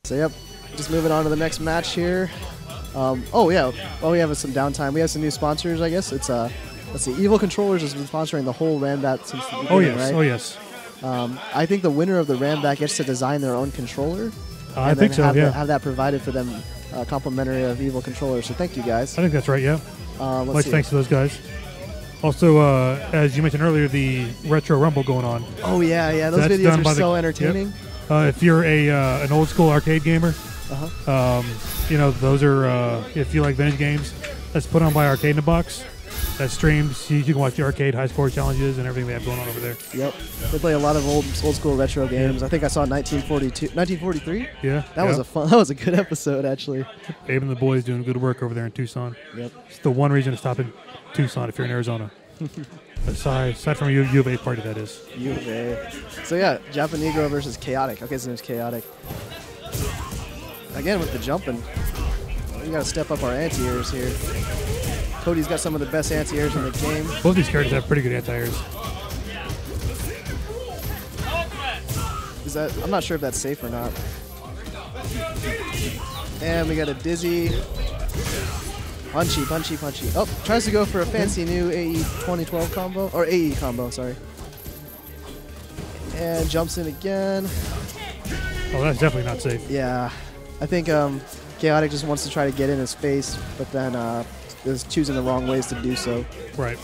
So, yep, just moving on to the next match here. Oh, yeah, while we have some downtime, we have some new sponsors, I guess. It's, let's see, Evil Controllers has been sponsoring the whole Rambat since the beginning, right? Oh, yes. I think the winner of the Rambat gets to design their own controller. I think so, yeah. Have that provided for them, complimentary of Evil Controllers. So thank you, guys. I think that's right, yeah. Let's see. Thanks to those guys. Also, as you mentioned earlier, the Retro Rumble going on. Oh, yeah. Those videos are so entertaining. Yep. If you're an old school arcade gamer, those are, if you like vintage games, that's put on by Arcade in the Box. That streams. You can watch the arcade high score challenges and everything they have going on over there. Yep. They play a lot of old school retro games. I think I saw 1943. Yeah. That was a good episode, actually. Abe and the boys doing good work over there in Tucson. Yep. It's the one reason to stop in Tucson if you're in Arizona. aside from U of A party, that is. U of A. So yeah, Japan3gro versus Chaotic. Okay, his name's Chaotic. Again with the jumping. We gotta step up our anti-airs here. Cody's got some of the best anti-airs in the game. Both these characters have pretty good anti-airs. I'm not sure if that's safe or not. And we got a dizzy. Punchy. Oh, tries to go for a fancy new AE 2012 combo, or AE combo, sorry. And jumps in again. Oh, that's definitely not safe. Yeah. I think Chaotic just wants to try to get in his face, but then is choosing the wrong ways to do so. Right.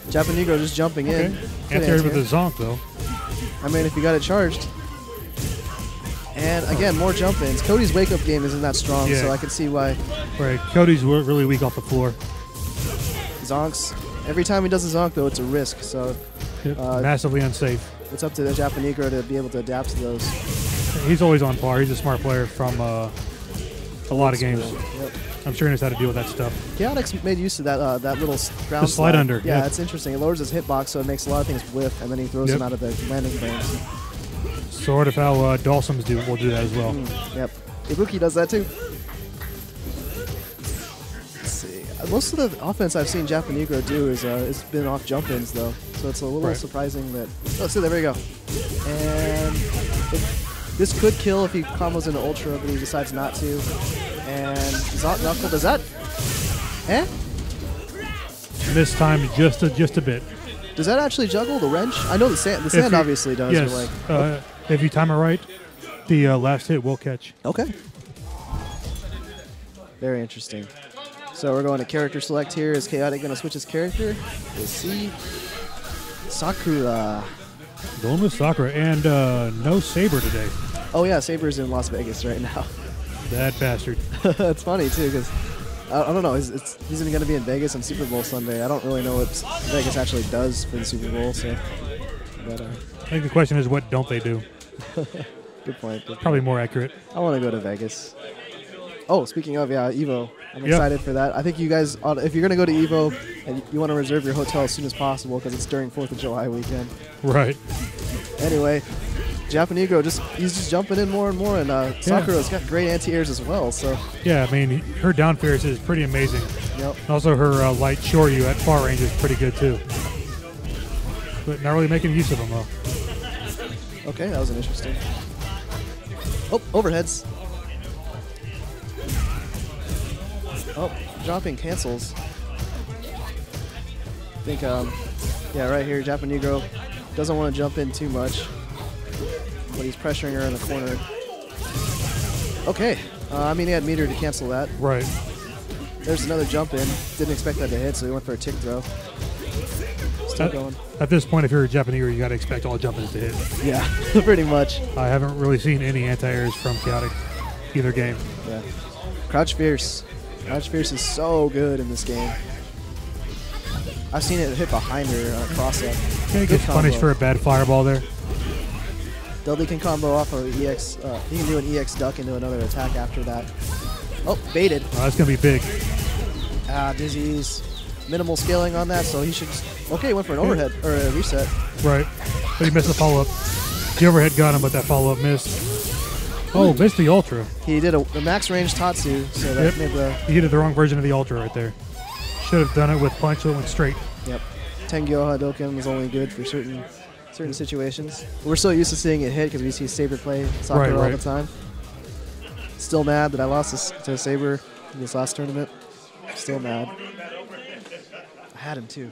Japan3gro just jumping in. Anti-air with the zonk, though. I mean, if you got it charged. And again, more jump-ins. Cody's wake-up game isn't that strong, so I can see why. Right. Cody's really weak off the floor. Zonks. Every time he does a zonk, though, it's a risk. So massively unsafe. It's up to the Japan3gro to be able to adapt to those. He's always on par. He's a smart player from a lot of games. Yep. I'm sure he knows how to deal with that stuff. Chaotic's made use of that little ground slide under. Yeah, it's interesting. It lowers his hitbox, so it makes a lot of things whiff, and then he throws them out of the landing frames. Sort of how Dawson's will do that as well. Yep. Ibuki does that too. Let's see. Most of the offense I've seen Japan3gro do is been off jump-ins, though. So it's a little surprising that... Oh, so there we go. And this could kill if he combos into Ultra, but he decides not to. And Zonk Knuckle, does that... Missed time just a bit. Does that actually juggle the wrench? I know the sand obviously does. Yes. But like, if you time it right, the last hit will catch. Okay. Very interesting. So we're going to character select here. Is Chaotic going to switch his character? We'll see. Sakura. Going with Sakura, and no Saber today. Oh yeah, Saber's in Las Vegas right now. That bastard. It's funny too, because I don't know. He's going to be in Vegas on Super Bowl Sunday. I don't really know what Vegas actually does for the Super Bowl. So, but, I think the question is, what don't they do? Good point. Probably more accurate. I want to go to Vegas. Oh, speaking of, Evo. I'm excited for that. I think you guys, if you're going to go to Evo, and you want to reserve your hotel as soon as possible because it's during 4th of July weekend. Right. Anyway, Japan3gro, he's just jumping in more and more, and Sakura's got great anti-airs as well. So yeah, I mean, her down fierce is pretty amazing. Yep. Also, her light shoryu at far range is pretty good too. But not really making use of them though. Okay, that was an interesting. Oh, overheads. Oh, dropping cancels. I think, right here, Japan3gro doesn't want to jump in too much, but he's pressuring her in the corner. Okay, I mean, he had meter to cancel that. Right. There's another jump in. Didn't expect that to hit, so he went for a tick throw. Still going. At this point, if you're a Japan3gro, you got to expect all jump-ins to hit. Yeah, pretty much. I haven't really seen any anti-airs from Chaotic either game. Yeah. Crouch Fierce. Crouch Fierce is so good in this game. I've seen it hit behind her cross-up. He gets punished for a bad fireball there. Dudley can combo off of EX. He can do an EX duck into another attack after that. Oh, baited. Oh, that's going to be big. Dizzy's. Minimal scaling on that, so he should... Okay, went for an overhead, or a reset. Right. But he missed the follow-up. The overhead got him, but that follow-up missed. Oh, missed the Ultra. He did the max range Tatsu, so that made the... He did the wrong version of the Ultra right there. Should have done it with punch, so it went straight. Yep. Tengyo Hadoken was only good for certain certain situations. We're so used to seeing it hit because we see Saber play Sakura all the time. Still mad that I lost this to Saber in this last tournament. Still mad. I had him too.